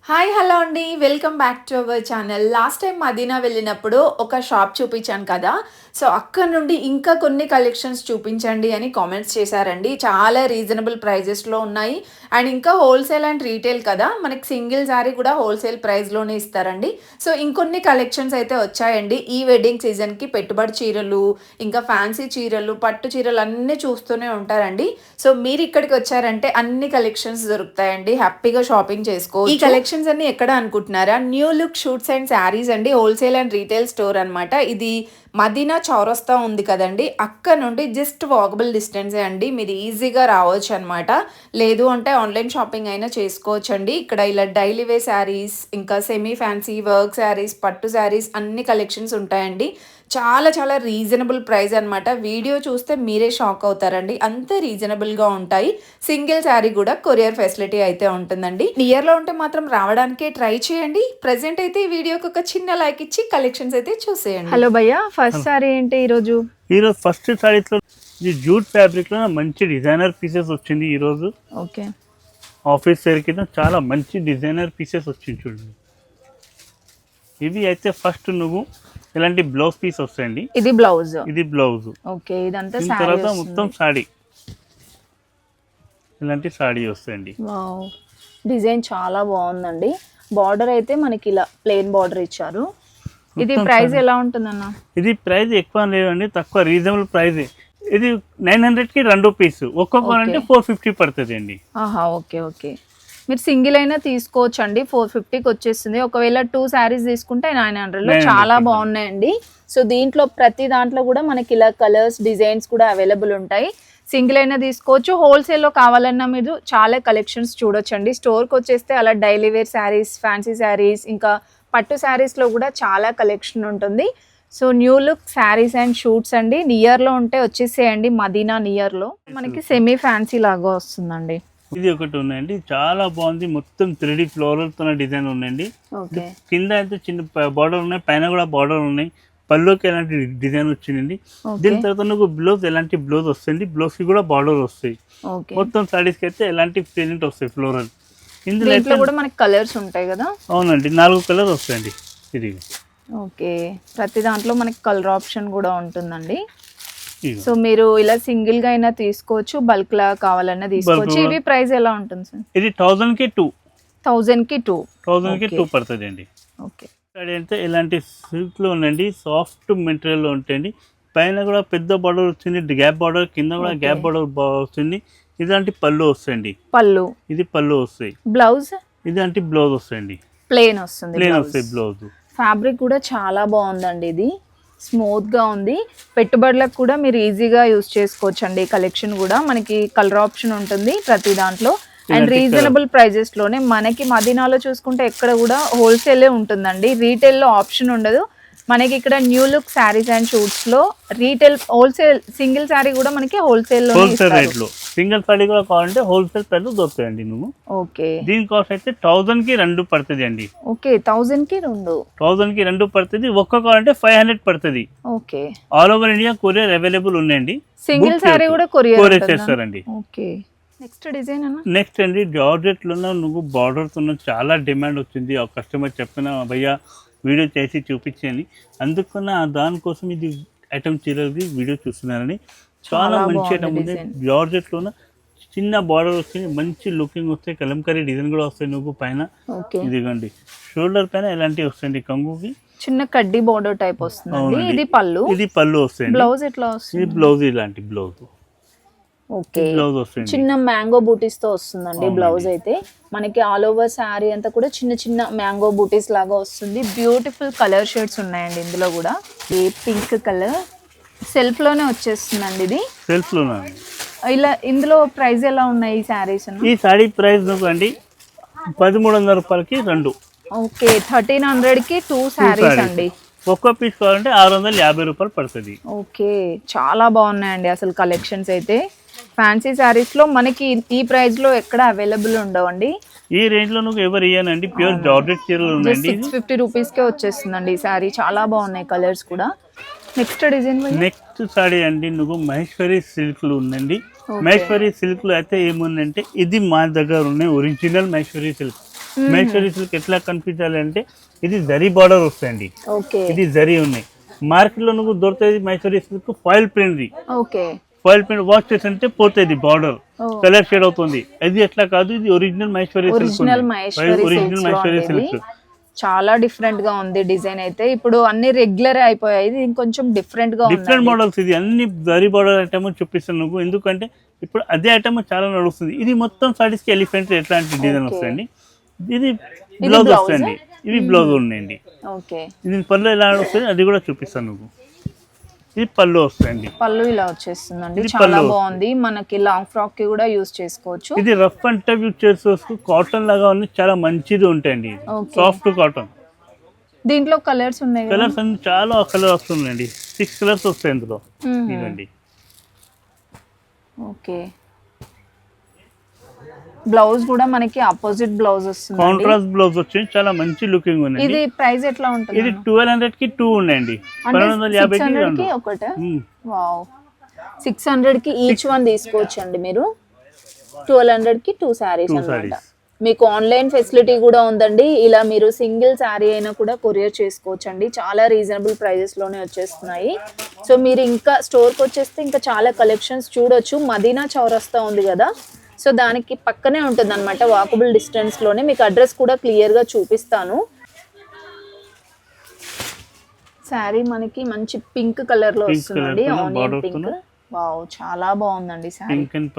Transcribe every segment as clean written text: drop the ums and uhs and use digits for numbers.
Hi hello అండి. Welcome back to our channel. Last time Madina వెళ్ళినప్పుడు ఒక షాప్ చూపించాను కదా! సో, అక్కడ నుండి ఇంకా కొన్ని కలెక్షన్స్ చూపించండి అని కామెంట్స్ చేశారండి. చాలా రీజనబుల్ ప్రైజెస్‌లో ఉన్నాయి. అండ్ ఇంకా హోల్‌సేల్ అండ్ రీటైల్ కదా! మనకి సింగిల్ శారీ కూడా హోల్‌సేల్ ప్రైస్‌లోనే ఇస్తారండి. సో, ఇంకొన్ని కలెక్షన్స్ అయితే వచ్చాయండి. ఈ వెడ్డింగ్ సీజన్‌కి పెట్టుబడి చీరలు, ఇంకా ఫ్యాన్సీ చీరలు, పట్టు చీరలు అన్నీ చూస్తూనే ఉంటారండి. సో, మీరు ఇక్కడికి వచ్చారంటే అన్ని కలెక్షన్స్ దొరుకుతాయండి. హ్యాపీగా షాపింగ్ చేసుకోవచ్చు. ఈ కలెక్షన్స్ అన్ని ఎక్కడ అనుకుంటున్నారా? New look suits and sarees అండి. హోల్‌సేల్ అండ్ రీటైల్ స్టోర్ అనమాట. ఇది మదీనా చౌరస్తా ఉంది కదండీ! అక్కడ నుండి జస్ట్ వాకబుల్ డిస్టెన్సే అండి. మీరు ఈజీగా రావచ్చు అనమాట. లేదు అంటే ఆన్‌లైన్ షాపింగ్ అయినా చేసుకోవచ్చండి. ఇక్కడ ఇలా డైలీ వేర్ శారీస్, ఇంకా సెమీ ఫ్యాన్సీ వర్క్ శారీస్, పట్టు శారీస్ అన్ని కలెక్షన్స్ ఉంటాయండి. చాలా చాలా రీజనబుల్ ప్రైస్ అనమాట. వీడియో చూస్తే మీరే షాక్ అవుతారండి. అంత రీజనబుల్‌గా ఉంటాయి. సింగిల్ శారీ కూడా కొరియర్ ఫెసిలిటీ అయితే ఉంటుందండి. నియర్‌లో ఉంటే మాత్రం రావడానికే ట్రై చేయండి. ప్రెజెంట్ అయితే ఈ వీడియోకి ఒక చిన్న లైక్ ఇచ్చి కలెక్షన్స్ అయితే చూసేయండి. హలో భయ్యా, ఫస్ట్ శారీ ఏంటి ఈరోజు? ఈరోజు ఫస్ట్ శారీస్లో ఇది జూట్ ఫ్యాబ్రిక్లో మంచి డిజైనర్ పీసెస్ వచ్చింది. ఈరోజు ఓకే, ఆఫీస్ వేర్ కింద చాలా మంచి డిజైనర్ పీసెస్ వచ్చింది చూడండి. ఇవి అయితే ఫస్ట్ నువ్వు ఇలాంటి బ్లౌజ్ పీస్ వస్తాయండి. ఇది బ్లౌజ్. ఇది బ్లౌజ్. ఓకే, ఇదంతా దీని శారీ తర్వాత వస్తుంది. మొత్తం సాడీ, ఇలాంటి సాడీ వస్తాయండి. వావ్, డిజైన్ చాలా బాగుందండి. బార్డర్ అయితే మనకి ఇలా ప్లెయిన్ బార్డర్ ఇచ్చారు. ఇది మొత్తం ప్రైస్ saree. ఎలా ఉంటుందన్న? ఇది ప్రైస్ ఎక్కువ లేదండి, తక్కువ రీజనబుల్ ప్రైస్. ఇది 900కి 2 పీస్, ఒక్కొక్క అంటే 450 పడుతుంది అండి. ఆహా, ఓకే ఓకే. మీరు సింగిల్ అయినా తీసుకోవచ్చు అండి. 450కి వచ్చేస్తుంది. ఒకవేళ 2 శారీస్ తీసుకుంటే 900లో 900 చాలా బాగున్నాయండి. సో దీంట్లో ప్రతి దాంట్లో కూడా మనకి ఇలా కలర్స్, డిజైన్స్ కూడా అవైలబుల్ ఉంటాయి. సింగిల్ అయినా తీసుకోవచ్చు. హోల్సేల్లో కావాలన్నా మీరు చాలా కలెక్షన్స్ చూడొచ్చండి. స్టోర్కి వచ్చేస్తే అలా daily wear sarees, fancy sarees, ఇంకా పట్టు శారీస్లో కూడా చాలా కలెక్షన్ ఉంటుంది. So new look sarees and suits అండి. నియర్లో ఉంటే వచ్చేసేయండి. మదీనా నియర్లో మనకి సెమీ ఫ్యాన్సీ లాగా వస్తుందండి. ఇది ఒకటి ఉందండి, చాలా బాగుంది. మొత్తం 3D ఫ్లోరల్ తో డిజైన్ ఉందండి. ఓకే, కింద అయితే చిన్న బార్డర్ ఉన్నాయి, పైన కూడా బార్డర్ ఉన్నాయి. పళ్ళుకి ఎలాంటి డిజైన్ వచ్చింది. దీని తర్వాత నువ్వు బ్లౌజ్ ఎలాంటి బ్లౌజ్ వస్తుంది, బ్లౌజ్ కి కూడా బార్డర్ వస్తాయి. ఓకే. మొత్తం సారీస్ కి అయితే ఎలాంటి ప్రింట్ వస్తాయి ఫ్లోరల్. ఇందులో దీంట్లో అయితే కూడా మనకి కలర్స్ ఉంటాయి కదా? అవునండి, 4 కలర్ వస్తాయండి. ఇది ఓకే, ప్రతి దాంట్లో మనకి కలర్ ఆప్షన్ కూడా ఉంటుందండి. ఇదిగో. సో మీరు ఇలా సింగిల్ గా అయినా తీసుకోవచ్చు, బల్క్ లా కావాలన్నా తీసుకోవచ్చు. Bulk ఇవి ప్రైస్ ఎలా ఉంటుంది సార్? ఇది 1000కి 2, 1000కి 2. 1000కి 2 పడుతుంది అండి. ఓకే, సారీ అంటే ఇలాంటి సిల్క్లో ఉందండి, సాఫ్ట్ మెటీరియల్లో ఉంటాయండి. పైన కూడా పెద్ద బార్డర్ వచ్చింది, గ్యాప్ బార్డర్, కింద కూడా గ్యాప్ బార్డర్ వస్తుంది. ఇలాంటి పళ్ళు వస్తాయండి. పళ్ళు, ఇది పళ్ళు వస్తాయి. బ్లౌజ్ ఇలాంటి బ్లౌజ్ వస్తాయండి, ప్లెయిన్ వస్తుంది. ప్లేన్ వస్తాయి బ్లౌజ్. ఫ్యాబ్రిక్ కూడా చాలా బాగుందండి. ఇది స్మూత్ గా ఉంది. పెట్టుబడులకు కూడా మీరు ఈజీగా యూస్ చేసుకోవచ్చు అండి. కలెక్షన్ కూడా మనకి కలర్ ఆప్షన్ ఉంటుంది ప్రతి దాంట్లో. అండ్ రీజనబుల్ ప్రైజెస్ లోనే మనకి మదీనాలో చూసుకుంటే ఎక్కడ కూడా హోల్సేలే ఉంటుందండి. రీటైల్లో ఆప్షన్ ఉండదు. మనకి ఇక్కడ new look sarees and shoots లో రీటైల్, హోల్సేల్, సింగిల్ శారీ కూడా మనకి హోల్సేల్ రేట్ లో. సింగిల్ సారీ కూడా కావాలంటే హోల్సేల్ ప్రైస్ లో దొరుకుతాయండి. నువ్వు ఓకే, దీని కాస్ట్ అయితే 1000కి 2 పడుతుంది అండి. ఓకే, 1000కి 2. 1000కి 2 పడుతుంది. ఒక్క కావాలంటే 500 పడుతుంది. Okay, all over India courier available ఉన్నాయండి. సింగిల్ శారీ కూడా కొరియర్ చేస్తారండి. ఓకే, నెక్స్ట్ డిజైన్ అన్న? నెక్స్ట్ అండి, జార్జెట్ లో నువ్వు బార్డర్ తో చాలా డిమాండ్ వచ్చింది. ఆ కస్టమర్ చెప్పిన భయ్యా వీడియో చేసి చూపించండి, అందుకన్న దానికోసం ఇది ఐటమ్ చీరలది వీడియో చూస్తున్నారని. చాలా మంచి ఐటమ్ ఉంది. జార్జెట్ లోన చిన్న బార్డర్ వస్తుంది, మంచి లుకింగ్ వస్తాయి. కలంకారీ డిజైన్ కూడా వస్తాయి. నువ్వు పైన ఇదిగోండి షోల్డర్ పైన ఎలాంటివి వస్తాయండి, కంగుకి చిన్న కడ్డీ బార్డర్ టైప్ వస్తుంది. ఇది పళ్ళు, ఇది పళ్ళు వస్తాయి. బ్లౌజ్ ఎట్లా వస్తుంది? ఇది బ్లౌజ్, ఇలాంటి బ్లౌజ్. ఓకే, బ్లౌజ్ వస్తుంది, చిన్న మ్యాంగో బూటీస్ తో వస్తుందండి. బ్లౌజ్ అయితే మనకి ఆల్ ఓవర్ శారీ అంతా కూడా చిన్న చిన్న మ్యాంగో బూటీస్ లాగా వస్తుంది. బ్యూటిఫుల్ కలర్ షేడ్స్ ఉన్నాయండి ఇందులో కూడా. ఈ పింక్ కలర్ సెల్ఫ్ లోనే వచ్చేస్తుందండి. ఇది సెల్ఫ్ లోనే. ఇలా ఇందులో ప్రైస్ ఎలా ఉన్నాయి ఈ శారీస్? ఈ సారీ ప్రైస్ అండి 1300 రూపాయలకి 2. ఓకే, 1300కి 2 శారీస్ అండి. ఒక్కో పీస్ కావాలంటే 650 రూపాయలు పడుతుంది. ఓకే, చాలా బాగున్నాయండి అసలు కలెక్షన్స్ అయితే. ఫ్యాన్సీ శారీస్ లో మనకి ఈ ప్రైస్ లో ఎక్కడ అవైలబుల్ ఉండవండి. ఈ రేంజ్ లో నువ్వు ఎవరు ఇయ్యానండి, ప్యూర్ జార్జెట్ చీరలు ఉన్నాయండి. 650 రూపీస్ కే వచ్చేస్తుందండి ఈ శారీ. చాలా బాగున్నాయి కలర్స్ కూడా. నెక్స్ట్ డిజైన్, నెక్స్ట్ సారీ అండి నువ్వు మహేశ్వరి సిల్క్ లో ఉందండి. మహేశ్వరి సిల్క్ లో అయితే ఏముందంటే ఇది మా దగ్గర ఉన్నాయి original Maheshwari silk. Mysore silk ఎట్లా కనిపించాలి అంటే ఇది జరీ బార్డర్ వస్తాయండి, ఓకే ఇది జరీ ఉన్నాయి. మార్కెట్ లో నువ్వు దొరుకుతుంది Mysore silk foil print the, okay foil print wash చేస్తుంటే పోతుంది బార్డర్, కలర్ షేడ్ అవుతుంది. ఇది ఎట్లా కాదు, ఇది original Mysore silk, original Mysore silk. చాలా డిఫరెంట్ గా ఉంది డిజైన్ అయితే. ఇప్పుడు అన్ని రెగ్యులర్ అయిపోయాయి, ఇది ఇంకొంచెం డిఫరెంట్ గా ఉంది. డిఫరెంట్ మోడల్స్, ఇది అన్ని జరీ బార్డర్ ఐటమ్ చూపిస్తాను నువ్వు, ఎందుకంటే ఇప్పుడు అదే ఐటమ్ చాలా నడుస్తుంది. ఇది మొత్తం సారీస్ కి ఎలిఫెంట్ ఎట్లాంటి డిజైన్ వస్తాయండి. ఇది బ్లౌజ్ వస్తాయండి, ఇవి బ్లౌజ్ ఉన్నాయండి. ఓకే, ఇది పళ్ళు ఎలా వస్తుంది అది కూడా చూపిస్తాను నువ్వు. ఇది పళ్ళు వస్తాయండి, పళ్ళు ఇలా వచ్చేస్తుందండి, చాలా బాగుంది. మనకి లాంగ్ ఫ్రాక్ కి కూడా యూజ్ చేసుకోవచ్చు. ఇది రఫ్ అండ్ టఫ్ యూజ్ చేసుకోవచ్చు, కాటన్ లాగా ఉంది, చాలా మంచిది ఉంటాయండి, సాఫ్ట్ కాటన్. దీంట్లో కలర్స్ ఉన్నాయి, కలర్స్ అన్ని చాలా కలర్ వస్తుందండి, 6 కలర్స్ వస్తాయి ఇందులో. ఇదండి ఓకే. బ్లౌజ్ కూడా మనకి ఆపోజిట్ బ్లౌజ్ వస్తుంది, కాంట్రాస్ట్ బ్లౌజ్ వచ్చింది, చాలా మంచి లుకింగ్ ఉంది. ఇది ప్రైస్ ఎట్లా ఉంటుంది? ఇది 1200 కి 2 ఉన్నాయండి, 1250 కి ఒకటే. వావ్, 600 కి ఈచ్ వన్ తీసుకోవచ్చు అండి మీరు. 1200 కి 2 సారీస్ అన్నమాట. మీకు ఆన్లైన్ ఫెసిలిటీ కూడా ఉందండి. ఇలా మీరు సింగిల్ శారీ అయినా కూడా కొరియర్ చేసుకోవచ్చు అండి. చాలా రీజనబుల్ ప్రైజెస్లోనే వచ్చేస్తున్నాయి. సో మీరు ఇంకా స్టోర్కి వచ్చేస్తే ఇంకా చాలా కలెక్షన్స్ చూడొచ్చు. మదీనా చౌరస్తా ఉంది కదా, సో దానికి పక్కనే ఉంటుంది అనమాట, వాకబుల్ డిస్టెన్స్లోనే. మీకు అడ్రస్ కూడా క్లియర్గా చూపిస్తాను. శారీ మనకి మంచి పింక్ కలర్లో వస్తుందండి, ఆనియన్ పింక్. వావ్, చాలా బాగుందండి sari. Pink and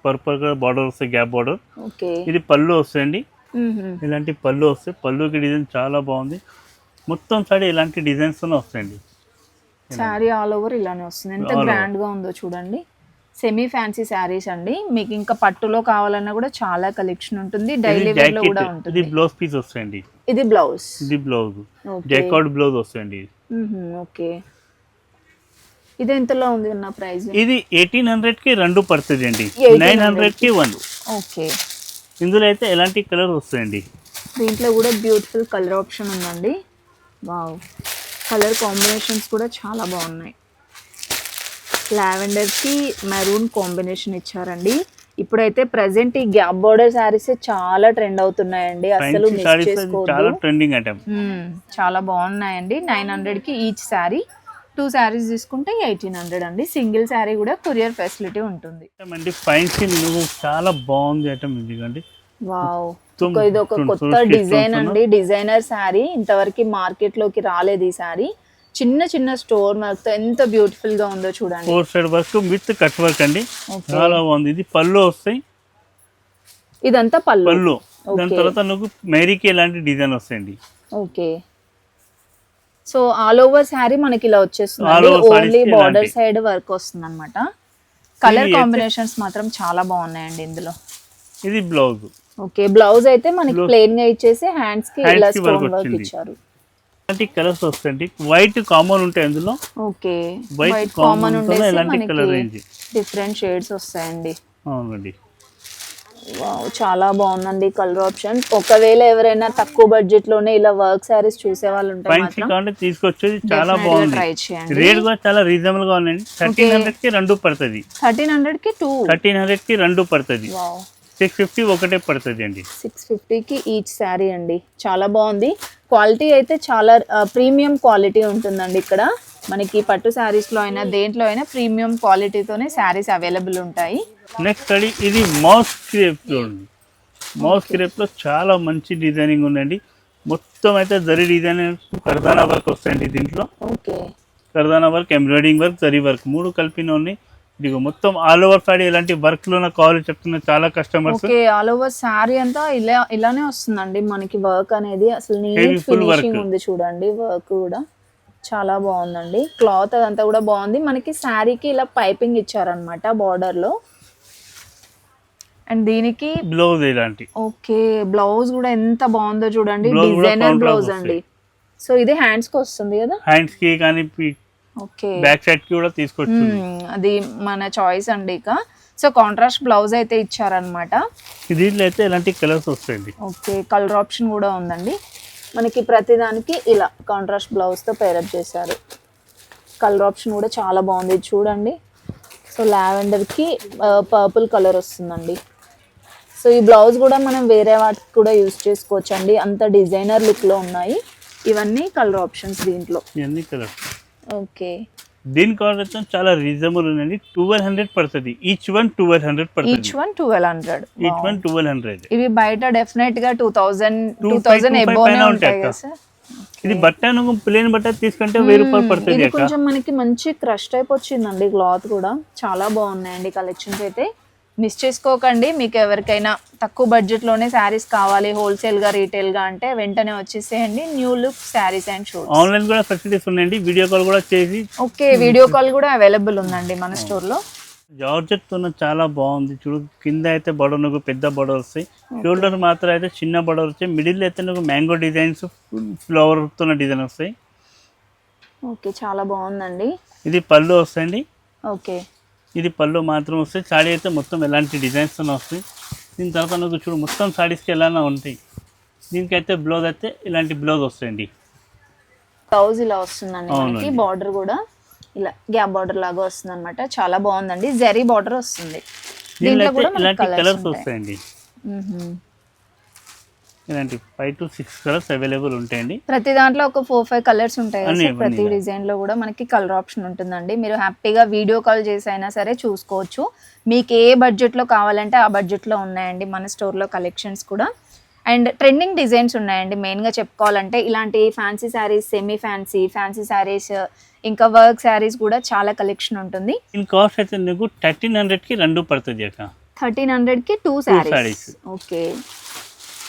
purple colour border వస్తాయి, గ్యాప్ బార్డర్. ఓకే, ఇది పళ్ళు వస్తాయండి, ఇలాంటి పళ్ళు వస్తాయి. పళ్ళుకి డిజైన్ చాలా బాగుంది, మొత్తం సారీ ఇలాంటి డిజైన్స్ తోనే వస్తాయండి. శారీ ఆల్ ఓవర్ ఇలానే వస్తుంది, ఎంత గ్రాండ్ గా ఉందో చూడండి. సెమీ ఫ్యాన్సీ శారీస్ అండి. మీకు ఇంకా పట్టులో కావాలన్నా కూడా చాలా కలెక్షన్ ఉంటుంది, డైలీ వేర్ లో కూడా ఉంటుంది. ఇది బ్లౌజ్ పీస్ వస్తాయండి, ఇది బ్లౌజ్, ఇది బ్లౌజ్ జాకార్డ్ బ్లౌజ్ వస్తాయండి. ఓకే, ఇది ఎంతలో ఉంది నా ప్రైస్? ఇది 1800 కి 2 పడుతుంది అండి, 900 కి 1. ఓకే, ఇందులో అయితే ఎలాంటి కలర్ వస్తాయండి. దీంట్లో కూడా బ్యూటిఫుల్ కలర్ ఆప్షన్ ఉందండి. వావ్, కలర్ కాంబినేషన్స్ కూడా చాలా బాగున్నాయి. లావెండర్ కి మెరూన్ కాంబినేషన్ ఇచ్చారండి. ఇప్పుడైతే ప్రెసెంట్ ఈ గ్యాప్ బోర్డర్ శారీస్ చాలా ట్రెండ్ అవుతున్నాయండి, అసలు మిస్ చేసుకోవద్దు. చాలా ట్రెండింగ్ ఐటమ్, చాలా బాగున్నాయండి. 900 కి ఈచ్ శారీ, 2 శారీస్ తీసుకుంటే 1800 అండి. సింగిల్ శారీ కూడా కొరియర్ ఫెసిలిటీ ఉంటుంది అండి. ఫైన్సీ నువ్వు చాలా బాగుంది ఐటమ్, ఎందుకంటే వావ్, ఇది ఒక కొత్త డిజైన్ అండి, డిజైనర్ శారీ. ఇంతవరకు మార్కెట్ లోకి రాలేదు ఈ శారీ. చిన్న చిన్న స్టోన్ వర్క్ తో ఎంత బ్యూటిఫుల్ గా ఉందో చూడండి. 4 side work with cut work అండి, చాలా బాగుంది. ఇది పళ్ళు వస్తాయి, ఇదంతా పళ్ళు. దాని తర్వాత నువ్వు మేరీకి ఎలాంటి డిజైన్ వస్తాయండి. Okay, so all over sari మనకి ఇలా వచ్చేస్తుంది, ఓన్లీ బార్డర్ సైడ్ వర్క్ వస్తుంది అనమాట. కలర్ కాంబినేషన్స్ మాత్రం చాలా బాగున్నాయండి ఇందులో. ఇది బ్లౌజ్. ఓకే, బ్లౌజ్ అయితే మనకి ప్లెయిన్ గా ఇచ్చేసి హ్యాండ్స్ కి ఇలా స్టోన్ వర్క్ ఇచ్చారు. కలర్స్ వస్తాయండి, వైట్ కామన్ ఉంటాయి అందులో. ఓకే, వైట్ కామన్ ఉంటాయి, ఎలాంటి కలర్ రేంజ్ డిఫరెంట్ షేడ్స్ వస్తాయండి. అవునండి, వావ్, చాలా బాగుందండి కలర్ ఆప్షన్. ఒకవేళ ఎవరైనా తక్కువ బడ్జెట్ లోనే ఇలా వర్క్ సారీస్ చూసే వాళ్ళు ఉంటే తీసుకొచ్చేది చాలా బాగుంది. ట్రై చేయండి, రేట్ కూడా చాలా రీజనబుల్ గా ఉందండి. 1300 కి 2 పడుతుంది, 1300 కి 2, 1300 కి 2 పడుతుంది, 650 ఒకటే పడుతుంది అండి. 650 కి ఈచ్ శారీ అండి, చాలా బాగుంది. క్వాలిటీ అయితే చాలా ప్రీమియం క్వాలిటీ ఉంటుందండి. ఇక్కడ మనకి పట్టు శారీస్ లో అయినా దేంట్లో అయినా ప్రీమియం క్వాలిటీతోనే శారీస్ అవైలబుల్ ఉంటాయి. నెక్స్ట్ అది ఇది మౌస్ క్రేప్ లో ఉంది. మౌస్ క్రేప్ లో చాలా మంచి డిజైనింగ్ ఉందండి. మొత్తం అయితే జరీ డిజైన్, కర్దానా వర్క్ వస్తాయండి దీంట్లో. ఓకే, కర్దానా work, embroidering work, zari work 3 కలిపిన ఉన్నాయి. ఇది మొత్తం ఆల్ ఓవర్ సారీ ఎలాంటి వర్క్ లో కావాలి చెప్తున్నా చాలా customers. Okay, all over sari అంతా ఇలానే వస్తుందండి మనకి వర్క్ అనేది. అసలు నీట్ ఫినిషింగ్ ఉంది చూడండి, వర్క్ కూడా చాలా బాగుందండి. క్లాత్ అదంతా కూడా బాగుంది. మనకి శారీకి ఇలా పైపింగ్ ఇచ్చారనమాట బార్డర్ లో. అండ్ దీనికి బ్లౌజ్ ఇలాంటి. ఓకే, బ్లౌజ్ కూడా ఎంత బాగుందో చూడండి, డిజైనర్ బ్లౌజ్ అండి. సో ఇది హ్యాండ్స్ కి వస్తుంది కదా, హ్యాండ్స్ కి కానీ ఓకే, బ్యాక్ సైడ్ కి కూడా తీసుకోవచ్చు, అది మన చాయిస్ అండి. ఇక సో కాంట్రాస్ట్ బ్లౌజ్ అయితే ఇచ్చారనమాట. దీంట్లో అయితే ఎలాంటి కలర్స్ వస్తాయండి. ఓకే, కలర్ ఆప్షన్ కూడా ఉందండి మనకి. ప్రతిదానికి ఇలా కాంట్రాస్ట్ బ్లౌజ్ తో పేరప్ చేశారు. కలర్ ఆప్షన్ కూడా చాలా బాగుంది చూడండి. సో లావెండర్ కి పర్పుల్ కలర్ వస్తుందండి. సో ఈ బ్లౌజ్ కూడా మనం వేరే వాటికి కూడా యూస్ చేసుకోవచ్చు అండి, అంత డిజైనర్ లుక్లో ఉన్నాయి. ఇవన్నీ కలర్ ఆప్షన్స్ దీంట్లో. ఇవన్నీ కలర్. ఓకే, దీని కాస్ట్ అయితే చాలా రీజనబుల్ ఉందండి. 1200 పడుతుంది. ఈచ్ వన్ 1200 పడుతుంది. Each one 1200. Each one 1200. ఇవి బయట డెఫినెట్ గా 2000 ఎబోనే ఉంటాయి కదా సార్. ఇది బట్ట నువ్వు ప్లేన్ బట్ట తీసుకుంటే 1000 రూపాయలు పడుతుంది ఇది అక్క. కొంచెం మనకి మంచి క్రష్ టైప్ వచ్చిందండి క్లాత్ కూడా. చాలా బాగున్నాయండి కలెక్షన్స్ అయితే. మిస్ చేసుకోకండి. మీకు ఎవరికైనా తక్కువ బడ్జెట్లోనే శారీస్ కావాలి హోల్సేల్గా రీటైల్గా అంటే వెంటనే వచ్చేసేయండి. New look sarees and shoots. Online కూడా ఫెసిలిటీస్ ఉన్నాయండి, వీడియో కాల్ కూడా చేసి. ఓకే, వీడియో కాల్ కూడా అవైలబుల్ ఉందండి మన స్టోర్లో. జార్జెట్ తో చాలా బాగుంది చూడు. కింద అయితే బొడర్ నువ్వు పెద్ద బొడర్ వస్తాయి, షోల్డర్ మాత్రం అయితే చిన్న బొడర్ వస్తాయి, మిడిల్ అయితే నువ్వు మ్యాంగో డిజైన్స్ ఫ్లవర్ తో డిజైన్ వస్తాయి. ఓకే, చాలా బాగుందండి. ఇది పళ్ళు వస్తాయండి. ఓకే, ఇది పళ్ళు మాత్రం వస్తాయి. సాడీ అయితే మొత్తం ఎలాంటి డిజైన్స్ వస్తాయి. దీని తర్వాత నువ్వు చూడు మొత్తం సాడీస్కి ఎలానే ఉంటాయి. దీనికైతే బ్లౌజ్ అయితే ఇలాంటి బ్లౌజ్ వస్తాయండి. బ్లౌజ్ ఇలా వస్తుందండి మనకి. బార్డర్ కూడా ఇలా గ్యాప్ బార్డర్ లాగా వస్తుంది అనమాట. చాలా బాగుందండి. జరీ బార్డర్ వస్తుంది. దీంట్లో కూడా ఇలాంటి కలర్స్ వస్తాయండి. ఇలాంటి 5 to 6 కలర్స్ అవైలబుల్ ఉంటాయండి. ప్రతి దాంట్లో ఒక 4-5 కలర్స్ ఉంటాయి కదా సార్. ప్రతి డిజైన్ లో కూడా మనకి కలర్ ఆప్షన్ ఉంటుందండి. మీరు హ్యాపీగా వీడియో కాల్ చేసి అయినా సరే చూసుకోవచ్చు. మీకు ఏ బడ్జెట్ లో కావాలంటే ఆ బడ్జెట్ లో ఉన్నాయండి మన స్టోర్ లో కలెక్షన్స్ కూడా. అండ్ ట్రెండింగ్ డిజైన్స్ ఉన్నాయండి. మెయిన్ గా చెప్పుకోవాలంటే ఇలాంటి fancy saris, semi fancy, fancy sarees, ఇంకా వర్క్ శారీస్ కూడా చాలా కలెక్షన్ ఉంటుంది. దీని కాస్ట్ అయితే నీకు 1300 కి రెండు పడుతుంది అక్క. 1300 కి 2 శారీస్. ఓకే,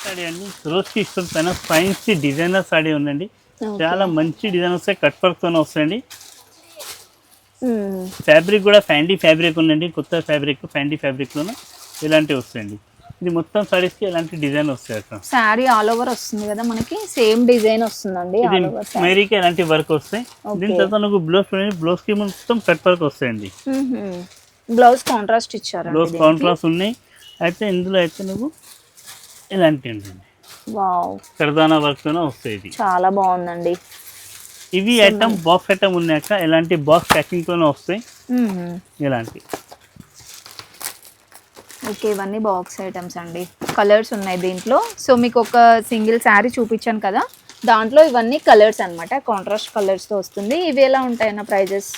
సాడీ అండి రోజుకి ఇష్టం పైన ఫ్యాన్సీ డిజైనర్ సాడీ ఉందండి. చాలా మంచి డిజైన్ వస్తాయి, కట్ వర్క్ తోనే వస్తాయండి. ఫ్యాబ్రిక్ కూడా ఫ్యాండీ ఫ్యాబ్రిక్ ఉందండి. కొత్త ఫ్యాబ్రిక్ ఫ్యాండీ ఫ్యాబ్రిక్ లోనే ఇలాంటివి వస్తాయండి. ఇది మొత్తం సారీస్ కి ఇలాంటి డిజైన్ వస్తాయి అక్క. సారీ ఆల్ ఓవర్ వస్తుంది కదా మనకి, సేమ్ డిజైన్ వస్తుందండి. మేరీకి ఎలాంటి వర్క్ వస్తాయి. దీని తర్వాత నువ్వు బ్లౌజ్ కి మొత్తం కట్ వర్క్ వస్తాయండి. బ్లౌజ్ కాంట్రాస్ట్ ఇచ్చారు. బ్లౌజ్ కాంట్రాస్ట్ ఉన్నాయి. అయితే ఇందులో అయితే నువ్వు ఇలాంటి ఉంటుంది. వావ్, కర్దానా వర్క్ తోనే వస్తాయి. ఇది చాలా బాగుందండి. ఇవి ఐటమ్ బాక్స్ ఐటమ్ ఉన్నాక ఇలాంటి బాక్స్ ప్యాకింగ్ తోనే వస్తాయి. ఇలాంటి ఓకే, ఇవన్నీ బాక్స్ ఐటమ్స్ అండి. కలర్స్ ఉన్నాయి దీంట్లో. సో మీకు ఒక సింగిల్ శారీ చూపించాను కదా, దాంట్లో ఇవన్నీ కలర్స్ అన్నమాట. కాంట్రాస్ట్ కలర్స్ తో వస్తుంది. ఇవి ఎలా ఉంటాయన్న ప్రైజెస్?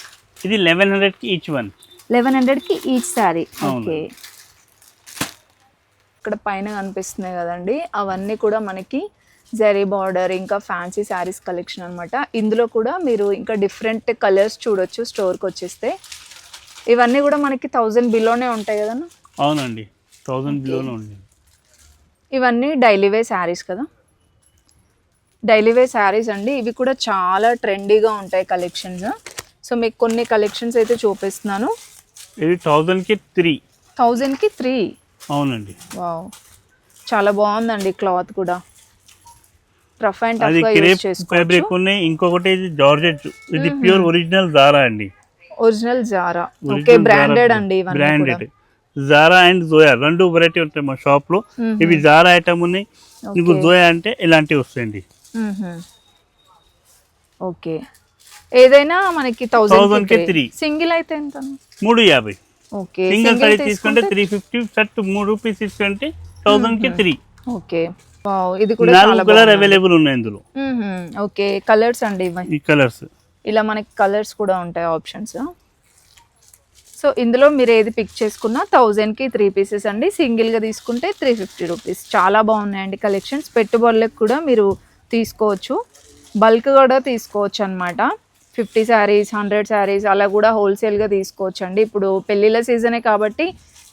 ఇది 1100 కి ఈచ్ వన్. 1100 కి ఈచ్ శారీ. ఓకే, ఇక్కడ పైన కనిపిస్తున్నాయి కదండి, అవన్నీ కూడా మనకి జరీ బార్డర్ ఇంకా ఫ్యాన్సీ శారీస్ కలెక్షన్ అనమాట. ఇందులో కూడా మీరు ఇంకా డిఫరెంట్ కలర్స్ చూడొచ్చు స్టోర్కి వచ్చేస్తే. ఇవన్నీ కూడా మనకి 1000 బిలోనే ఉంటాయి కదన్నా? అవునండి, 1000 బిలోనే ఉంది. ఇవన్నీ డైలీ వే శారీస్ కదా. డైలీ వే శారీస్ అండి. ఇవి కూడా చాలా ట్రెండీగా ఉంటాయి కలెక్షన్స్. సో మీకు కొన్ని కలెక్షన్స్ అయితే చూపిస్తున్నాను. ఇది 1000 కి 3. 1000 కి 3. అవునండి. వావ్, చాలా బాగుందండి క్లాత్ కూడా. రఫ్ అండ్ టఫ్ అది గా యూస్ క్రేప్ చేసుకోవచ్చు. ఫ్యాబ్రిక్ ఉన్నాయి. ఇంకొకటి ఇది జార్జెట్. ఇది ప్యూర్ ఒరిజినల్ జారా అండి. Original Zara. ఓకే, బ్రాండెడ్ అండి ఇవన్నీ కూడా. బ్రాండెడ్ జారా అండ్ జోయా రెండు వెరైటీ ఉంటాయి మా షాప్ లో. ఇవి జారా ఐటమ్ ఉన్నాయి. మీకు జోయా అంటే ఇలాంటివి వస్తాయండి. ఓకే, ఏదైనా మనకి 1000 కి 3. సింగిల్ అయితే ఎంత? 350. ఓకే, సింగిల్ సారీ తీసుకుంటే 350. సెట్ 3 రూపీస్ తీసుకుంటే 1000 కి 3. ఓకే, వావ్, ఇది కూడా 4 కలర్ అవైలబుల్ ఉన్నాయి ఇందులో. ఓకే, కలర్స్ అండి ఇవి. ఈ కలర్స్ ఇలా మనకి కలర్స్ కూడా ఉంటాయి ఆప్షన్స్. సో ఇందులో మీరు ఏది పిక్ చేసుకున్నా 1000 కి 3 పీసెస్ అండి. సింగిల్గా తీసుకుంటే 350 రూపీస్. చాలా బాగున్నాయండి కలెక్షన్స్. పెట్టుబడులకు కూడా మీరు తీసుకోవచ్చు, బల్క్ కూడా తీసుకోవచ్చు అనమాట. 50 శారీస్ 100 శారీస్ అలా కూడా హోల్సేల్గా తీసుకోవచ్చు అండి. ఇప్పుడు పెళ్ళిళ్ళ సీజనే కాబట్టి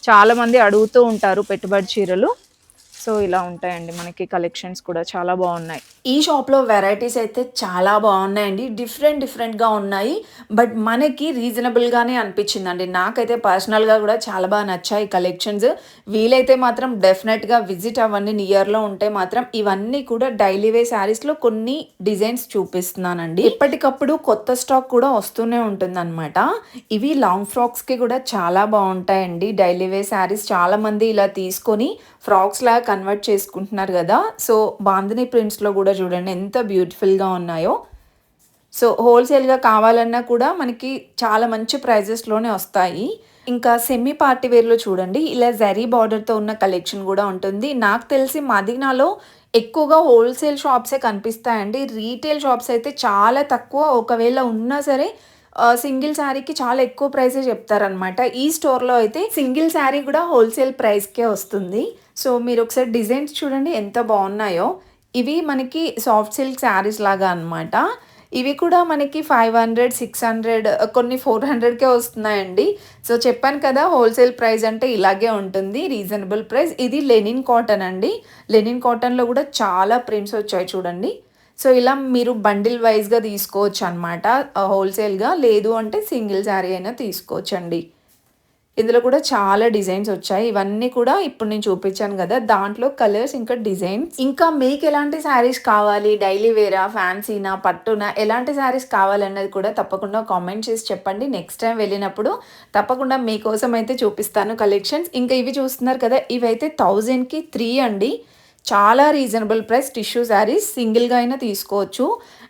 చాలామంది అడుగుతూ ఉంటారు పెట్టుబడి చీరలు. సో ఇలా ఉంటాయండి మనకి కలెక్షన్స్ కూడా చాలా బాగున్నాయి. ఈ షాప్లో వెరైటీస్ అయితే చాలా బాగున్నాయండి. డిఫరెంట్గా ఉన్నాయి. బట్ మనకి రీజనబుల్గానే అనిపించిందండి. నాకైతే పర్సనల్గా కూడా చాలా బాగా నచ్చాయి కలెక్షన్స్. వీలైతే మాత్రం డెఫినెట్గా విజిట్ అవ్వండి. నియర్లో ఉంటే మాత్రం. ఇవన్నీ కూడా డైలీ వే శారీస్లో కొన్ని డిజైన్స్ చూపిస్తున్నానండి. ఎప్పటికప్పుడు కొత్త స్టాక్ కూడా వస్తూనే ఉంటుందన్నమాట. ఇవి లాంగ్ ఫ్రాక్స్కి కూడా చాలా బాగుంటాయండి. డైలీ వే శారీస్ చాలామంది ఇలా తీసుకొని ఫ్రాక్స్ లాగా కన్వర్ట్ చేసుకుంటున్నారు కదా. సో బాందిని ప్రింట్స్లో కూడా చూడండి ఎంత బ్యూటిఫుల్గా ఉన్నాయో. సో హోల్సేల్గా కావాలన్నా కూడా మనకి చాలా మంచి ప్రైజెస్లోనే వస్తాయి. ఇంకా సెమీ పార్టీ వేర్‌లో చూడండి ఇలా జరీ బార్డర్‌తో ఉన్న కలెక్షన్ గూడా ఉంటుంది. నాకు తెలిసి మదీనాలో ఎక్కువగా హోల్‌సేల్ షాప్సే కనిపిస్తాయండి. రీటైల్ షాప్స్ అయితే చాలా తక్కువ. ఒకవేళ ఉన్నా సరే సింగిల్ శారీకి చాలా ఎక్కువ ప్రైసే చెప్తారనమాట. ఈ స్టోర్‌లో అయితే సింగిల్ శారీ కూడా హోల్‌సేల్ ప్రైస్‌కే వస్తుంది. సో మీరు ఒకసారి డిజైన్స్ చూడండి ఎంత బాగున్నాయో. ఇవి మనకి సాఫ్ట్ సిల్క్ శారీస్ లాగా అనమాట. ఇవి కూడా మనకి 500, 600 కొన్ని 400కే వస్తున్నాయండి. సో చెప్పాను కదా హోల్‌సేల్ ప్రైస్ అంటే ఇలాగే ఉంటుంది. Reasonable price. ఇది లెనిన్ కాటన్ అండి. లెనిన్ కాటన్‌లో కూడా చాలా ప్రింట్స్ వచ్చాయి చూడండి. సో ఇలా మీరు బండిల్ వైస్‌గా తీసుకోవచ్చనమాట. హోల్‌సేల్‌గా లేదు అంటే సింగిల్ శారీ అయినా తీసుకోవచ్చండి. ఇందులో కూడా చాలా డిజైన్స్ వచ్చాయి. ఇవన్నీ కూడా ఇప్పుడు నేను చూపించాను కదా! దాంట్లో కలర్స్ ఇంకా డిజైన్స్. ఇంకా మీకు ఎలాంటి శారీస్ కావాలి? డైలీ వేరా? ఫ్యాన్సీనా? పట్టునా? ఎలాంటి శారీస్ కావాలన్నది కూడా తప్పకుండా కామెంట్ చేసి చెప్పండి. నెక్స్ట్ టైం వెళ్ళినప్పుడు తప్పకుండా మీకోసం అయితే చూపిస్తాను కలెక్షన్స్. ఇంకా ఇవి చూస్తున్నారు కదా! ఇవైతే 1000కి 3 అండి. చాలా రీజనబుల్ ప్రైస్. టిష్యూ శారీస్ సింగిల్‌గా అయినా తీసుకోవచ్చు.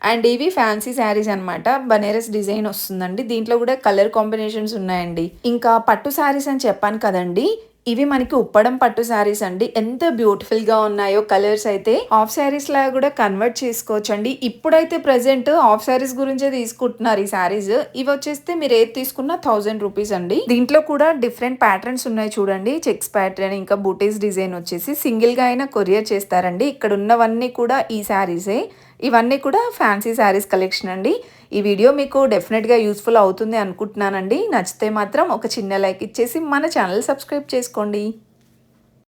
అండ్ ఇవి ఫ్యాన్సీ శారీస్ అనమాట. బనారస్ డిజైన్ వస్తుందండి. దీంట్లో కూడా కలర్ కాంబినేషన్స్ ఉన్నాయండి. ఇంకా పట్టు శారీస్ అని చెప్పాను కదండీ! ఇవి మనకి ఉప్పడం పట్టు శారీస్ అండి. ఎంత బ్యూటిఫుల్‌గా ఉన్నాయో కలర్స్ అయితే. హాఫ్ శారీస్ లాగా కూడా కన్వర్ట్ చేసుకోవచ్చండి. ఇప్పుడైతే ప్రెజెంట్ హాఫ్ శారీస్ గురించే తీసుకుంటున్నారు ఈ శారీస్. ఇవి వచ్చేస్తే మీరు ఏది తీసుకున్నా 1000 రూపీస్ అండి. దీంట్లో కూడా డిఫరెంట్ ప్యాటర్న్స్ ఉన్నాయి చూడండి. చెక్స్ ప్యాటర్న్ ఇంకా బూటీస్ డిజైన్ వచ్చేసి సింగిల్‌గా అయినా కొరియర్ చేస్తారండి. ఇక్కడ ఉన్నవన్నీ కూడా ఈ శారీసే. ఇవన్నీ కూడా ఫ్యాన్సీ శారీస్ కలెక్షన్ అండి. ఈ వీడియో మీకు డెఫినెట్‌గా యూస్‌ఫుల్ అవుతుంది అనుకుంటున్నానండి. నచ్చితే మాత్రం ఒక చిన్న లైక్ ఇచ్చేసి మన ఛానల్ సబ్స్క్రైబ్ చేసుకోండి.